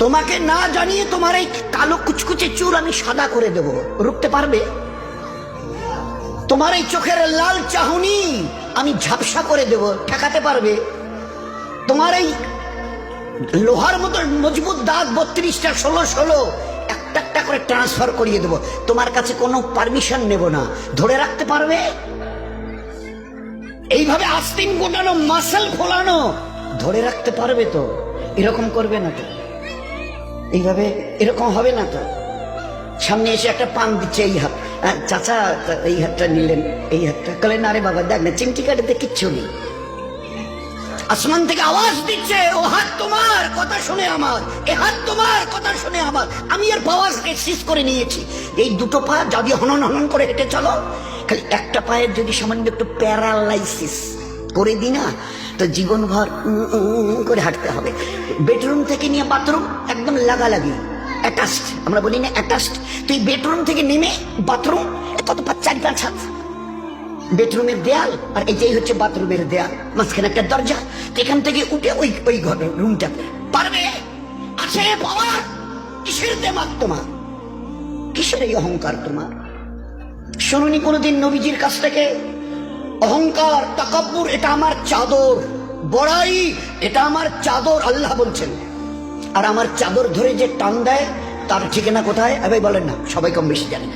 তোমাকে না জানিয়ে তোমার এই কালো কুচকুচে চুল আমি সাদা করে দেব, রুখতে পারবে? তোমার এই চোখের লাল চাহনি আমি ঝাপসা করে দেব, ঠেকাতে পারবে? তোমার এই লোহার মতো মজবুত দাঁত 32টা 16 একটা একটা করে ট্রান্সফার করিয়ে দেব, তোমার কাছে কোনো পারমিশন নেব না, ধরে রাখতে পারবে? এইভাবে আস্তিন গোটানো মাসল ফোলানো ধরে রাখতে পারবে তো? এরকম করবে না তো? এইভাবে এরকম হবে না তো? সামনে এসে একটা পান দিচ্ছে, এই হাত, চাচা এই হাতটা নিলেন, এই হাতটা কলেন, আরে বাবা দেখ না চিমটি কাটাতে কিচ্ছু নেই। আসমান থেকে আওয়াজ দিচ্ছে, ও হাত তোমার কথা শুনে আমার, এ হাত তোমার কথা শুনে আমার। আমি এর পাওয়ার সিজ করে নিয়েছি। এই দুটো পা যদি হনন হনন করে হেঁটে চলো, খালি একটা পায়ের যদি সামান্য একটু প্যারালাইসিস করে দিই না, তো জীবনভর করে হাঁটতে হবে। বেডরুম থেকে নিয়ে বাথরুম একদম লাগালাগি, অ্যাটাচড, আমরা বলি না অ্যাটাচড। তুই বেডরুম থেকে নেমে বাথরুম কত 4-5 হাত, বেডরুমের দেয়াল আর এটাই হচ্ছে বাথরুমের দেয়াল, মাঝখানে একটা দরজা, এখান থেকে উঠে ওই ঘরের রুমটা পারবে? আছে পাওয়ার? কিসের দেমাগ তোমার? কিসের এই অহংকার তোমার? শুনুনি কোনোদিন নবীজির কাছ থেকে অহংকার, তাকাব্বুর এটা আমার চাদর, বড়াই এটা আমার চাদর, আল্লাহ বলছেন। আর আমার চাদর ধরে যে টান দেয় তার ঠিকানা কোথায়? এবার বলেন না, সবাই কম বেশি জানেন।